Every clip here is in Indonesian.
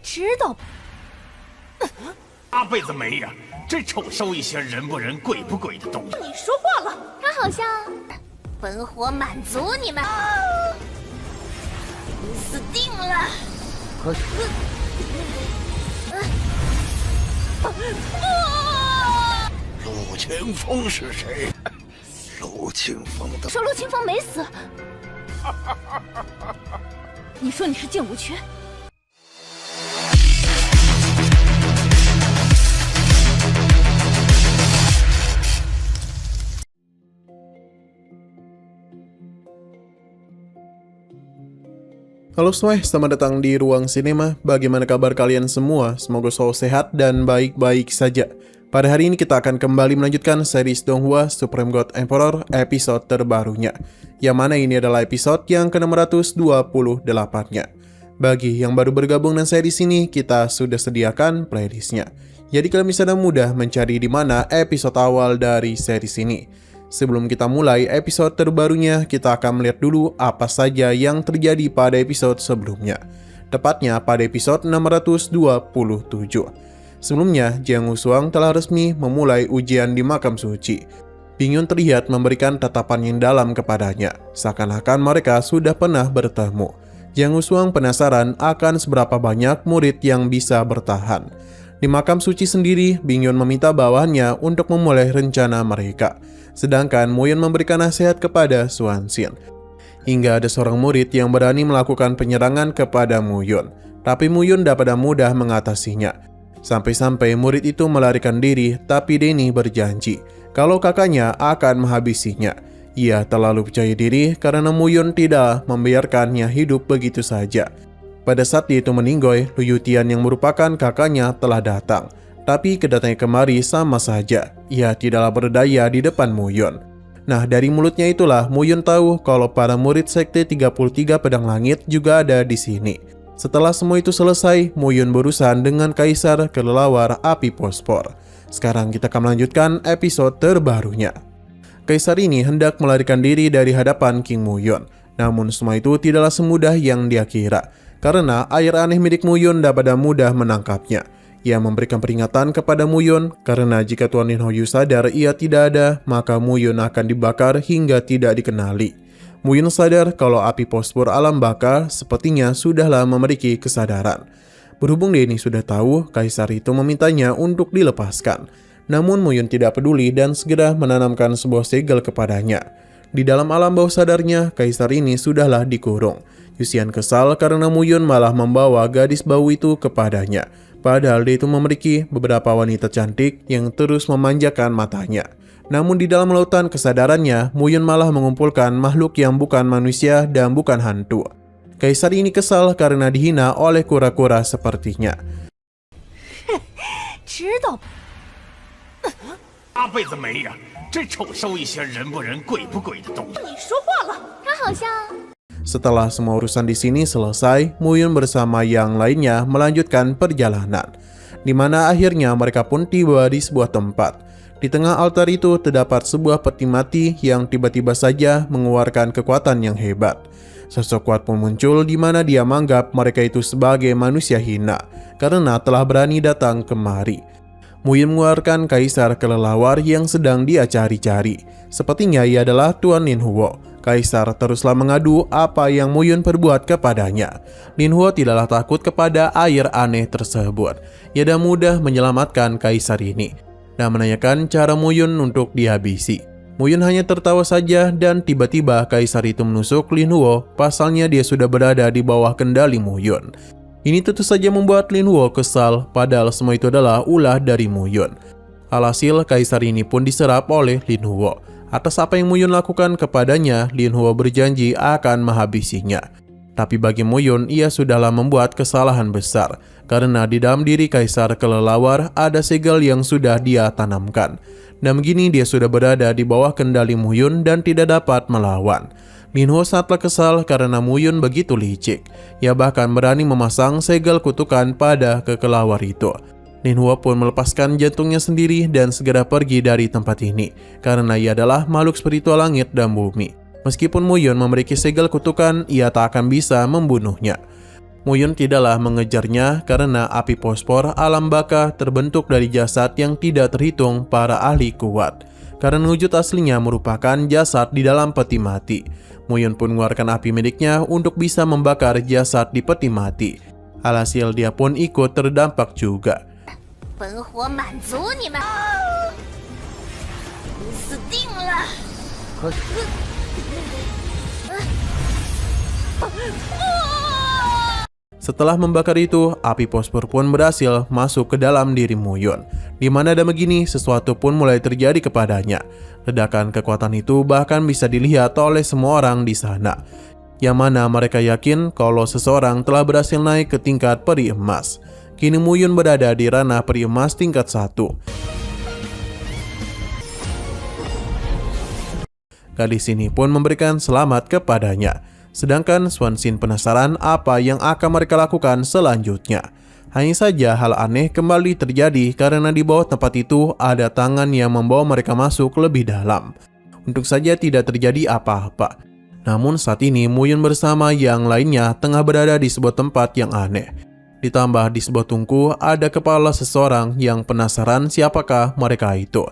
知道吧？八辈子没呀，这臭收一些人不人、鬼不鬼的东西。你说话了，他好像本火满足你们，你死定了！陆清风是谁？陆清风的说陆清风没死，你说你是静无缺？ Halo semuanya, selamat datang di Ruang Sinema. Bagaimana kabar kalian semua? Semoga selalu sehat dan baik-baik saja. Pada hari ini kita akan kembali melanjutkan series Donghua Supreme God Emperor episode terbarunya. Yang mana ini adalah episode yang ke-628-nya. Bagi yang baru bergabung dengan series ini, kita sudah sediakan playlistnya. Jadi kalian bisa dengan mudah mencari di mana episode awal dari series ini. Sebelum kita mulai episode terbarunya, kita akan melihat dulu apa saja yang terjadi pada episode sebelumnya. Tepatnya pada episode 627. Sebelumnya, Jiang Wusuang telah resmi memulai ujian di makam suci. Bingyun terlihat memberikan tatapan yang dalam kepadanya, seakan-akan mereka sudah pernah bertemu. Jiang Wusuang penasaran akan seberapa banyak murid yang bisa bertahan. Di makam suci sendiri, Bingyun meminta bawahannya untuk memulai rencana mereka. Sedangkan Muyun memberikan nasihat kepada Xuanxin. Hingga ada seorang murid yang berani melakukan penyerangan kepada Muyun. Tapi Muyun dapat mudah mengatasinya. Sampai-sampai murid itu melarikan diri, tapi Denny berjanji kalau kakaknya akan menghabisinya. Ia terlalu percaya diri karena Muyun tidak membiarkannya hidup begitu saja. Pada saat dia itu meninggoy, Lu Yutian yang merupakan kakaknya telah datang. Tapi kedatangannya kemari sama saja, ia tidaklah berdaya di depan Muyun. Nah, dari mulutnya itulah Muyun tahu kalau para murid Sekte 33 Pedang Langit juga ada di sini. Setelah semua itu selesai, Muyun berurusan dengan Kaisar Kelelawar Api Pospor. Sekarang kita akan melanjutkan episode terbarunya. Kaisar ini hendak melarikan diri dari hadapan King Muyun. Namun semua itu tidaklah semudah yang dia kira. Karena air aneh milik Muyun dapat mudah menangkapnya. Ia memberikan peringatan kepada Muyun karena jika Tuan Lin Hou sadar ia tidak ada, maka Muyun akan dibakar hingga tidak dikenali. Muyun sadar kalau api pospor alam baka sepertinya sudahlah memiliki kesadaran. Berhubung dia ini sudah tahu, Kaisar itu memintanya untuk dilepaskan. Namun Muyun tidak peduli dan segera menanamkan sebuah segel kepadanya. Di dalam alam bawah sadarnya, Kaisar ini sudahlah dikurung. Yuxian kesal karena Muyun malah membawa gadis bau itu kepadanya. Padahal dia itu memiliki beberapa wanita cantik yang terus memanjakan matanya. Namun di dalam lautan kesadarannya, Muyun malah mengumpulkan makhluk yang bukan manusia dan bukan hantu. Kaisar ini kesal karena dihina oleh kura-kura sepertinya. 知道吧？八辈子没呀，这臭收一些人不人、鬼不鬼的东西。你说话了，他好像 Setelah semua urusan di sini selesai, Muyun bersama yang lainnya melanjutkan perjalanan, di mana akhirnya mereka pun tiba di sebuah tempat. Di tengah altar itu terdapat sebuah peti mati yang tiba-tiba saja mengeluarkan kekuatan yang hebat. Sosok kuat pun muncul di mana dia menganggap mereka itu sebagai manusia hina karena telah berani datang kemari. Muyun mengeluarkan Kaisar Kelelawar yang sedang dia cari-cari. Sepertinya ia adalah Tuan Lin Huo. Kaisar teruslah mengadu apa yang Muyun perbuat kepadanya. Lin Huo tidaklah takut kepada air aneh tersebut. Ia dah mudah menyelamatkan Kaisar ini dan menanyakan cara Muyun untuk dihabisi. Muyun hanya tertawa saja dan tiba-tiba Kaisar itu menusuk Lin Huo, pasalnya dia sudah berada di bawah kendali Muyun. Ini tentu saja membuat Lin Huo kesal, padahal semua itu adalah ulah dari Muyun. Alhasil Kaisar ini pun diserap oleh Lin Huo. Atas apa yang Muyun lakukan kepadanya, Lin Huo berjanji akan menghabisinya. Tapi bagi Muyun, ia sudahlah membuat kesalahan besar, karena di dalam diri Kaisar Kelelawar ada segel yang sudah dia tanamkan. Dan begini dia sudah berada di bawah kendali Muyun dan tidak dapat melawan. Lin Huo sangatlah kesal karena Muyun begitu licik. Ia bahkan berani memasang segel kutukan pada kekelawar itu. Lin Huo pun melepaskan jantungnya sendiri dan segera pergi dari tempat ini, karena ia adalah makhluk spiritual langit dan bumi. Meskipun Muyun memiliki segel kutukan, ia tak akan bisa membunuhnya. Muyun tidaklah mengejarnya karena api fosfor alam baka terbentuk dari jasad yang tidak terhitung para ahli kuat. Karena wujud aslinya merupakan jasad di dalam peti mati. Muyun pun mengeluarkan api miliknya untuk bisa membakar jasad di peti mati. Alhasil dia pun ikut terdampak juga. 本火满足你们，你死定了！ Setelah membakar itu, api fosfor pun berhasil masuk ke dalam diri Muyun. Di mana ada begini, sesuatu pun mulai terjadi kepadanya. Ledakan kekuatan itu bahkan bisa dilihat oleh semua orang di sana. Yang mana mereka yakin kalau seseorang telah berhasil naik ke tingkat peri emas. Kini Muyun berada di ranah peri emas tingkat 1. Gadis ini pun memberikan selamat kepadanya. Sedangkan Swanshin penasaran apa yang akan mereka lakukan selanjutnya. Hanya saja hal aneh kembali terjadi karena di bawah tempat itu ada tangan yang membawa mereka masuk lebih dalam. Untuk saja tidak terjadi apa-apa. Namun saat ini Muyun bersama yang lainnya tengah berada di sebuah tempat yang aneh. Ditambah di sebuah tungku ada kepala seseorang yang penasaran siapakah mereka itu.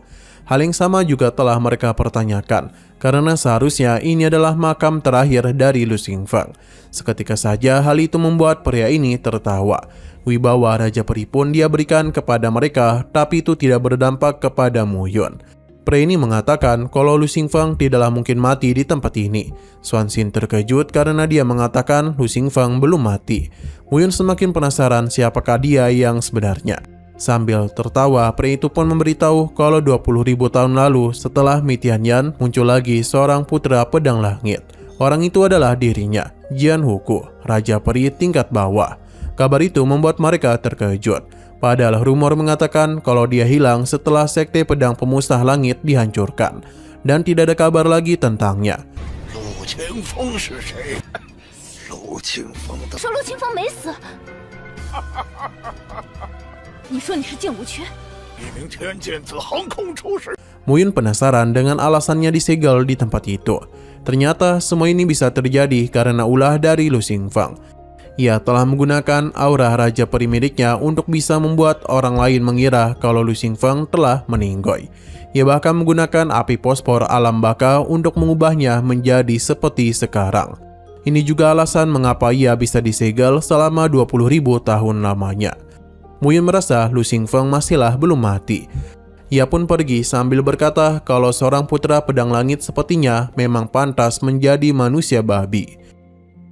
Hal yang sama juga telah mereka pertanyakan, karena seharusnya ini adalah makam terakhir dari Lu Xingfeng. Seketika saja hal itu membuat pria ini tertawa. Wibawa Raja Peri pun dia berikan kepada mereka, tapi itu tidak berdampak kepada Muyun. Pria ini mengatakan kalau Lu Xingfeng tidaklah mungkin mati di tempat ini. Swanshin terkejut karena dia mengatakan Lu Xingfeng belum mati. Muyun semakin penasaran siapakah dia yang sebenarnya. Sambil tertawa, pria itu pun memberitahu kalau 20.000 tahun lalu setelah Mi Tianyan muncul lagi seorang putra pedang langit. Orang itu adalah dirinya, Jian Huku, Raja Peri tingkat bawah. Kabar itu membuat mereka terkejut. Padahal rumor mengatakan kalau dia hilang setelah sekte pedang pemusnah langit dihancurkan. Dan tidak ada kabar lagi tentangnya. 陆清风是谁？陆清风的。说陆清风没死。你说你是静无缺？ 一名天剑子横空出世。 Muyun penasaran dengan alasannya disegel di tempat itu. Ternyata semua ini bisa terjadi karena ulah dari Lu Xingfeng. Ia telah menggunakan aura Raja Peri miliknya untuk bisa membuat orang lain mengira kalau Lu Xingfeng telah meninggoy. Ia bahkan menggunakan api fosfor alam baka untuk mengubahnya menjadi seperti sekarang. Ini juga alasan mengapa ia bisa disegel selama 20.000 tahun lamanya. Muyun merasa Lu Xingfeng masihlah belum mati. Ia pun pergi sambil berkata kalau seorang putra pedang langit sepertinya memang pantas menjadi manusia babi.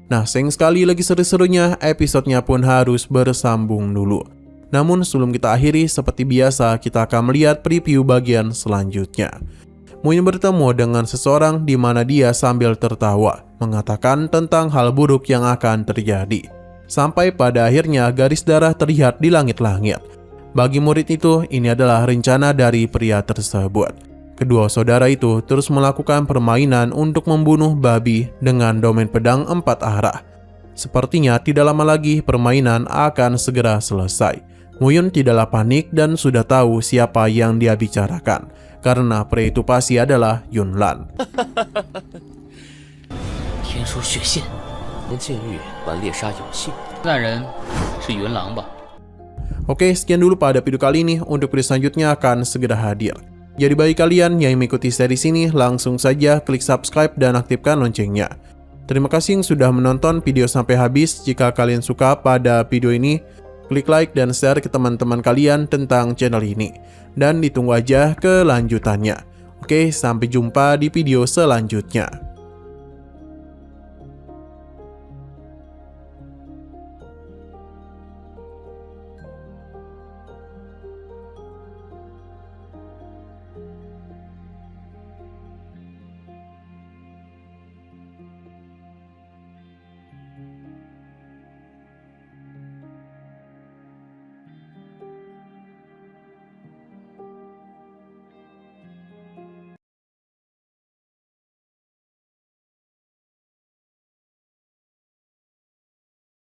Nah, sayang sekali lagi seru-serunya, episodenya pun harus bersambung dulu. Namun sebelum kita akhiri, seperti biasa kita akan melihat preview bagian selanjutnya. Muyun bertemu dengan seseorang di mana dia sambil tertawa, mengatakan tentang hal buruk yang akan terjadi. Sampai pada akhirnya garis darah terlihat di langit-langit. Bagi murid itu, ini adalah rencana dari pria tersebut. Kedua saudara itu terus melakukan permainan untuk membunuh babi dengan domain pedang 4 arah. Sepertinya tidak lama lagi permainan akan segera selesai. Muyun tidaklah panik dan sudah tahu siapa yang dia bicarakan. Karena pria itu pasti adalah Yunlan. 天书血线跟剑玉玩猎杀游戏，那人是云狼吧？ Oke, sekian dulu pada video kali ini. Untuk video selanjutnya akan segera hadir. Jadi bagi kalian yang mengikuti seri ini, langsung saja klik subscribe dan aktifkan loncengnya. Terima kasih yang sudah menonton video sampai habis. Jika kalian suka pada video ini, klik like dan share ke teman-teman kalian tentang channel ini. Dan ditunggu aja kelanjutannya. Oke, sampai jumpa di video selanjutnya.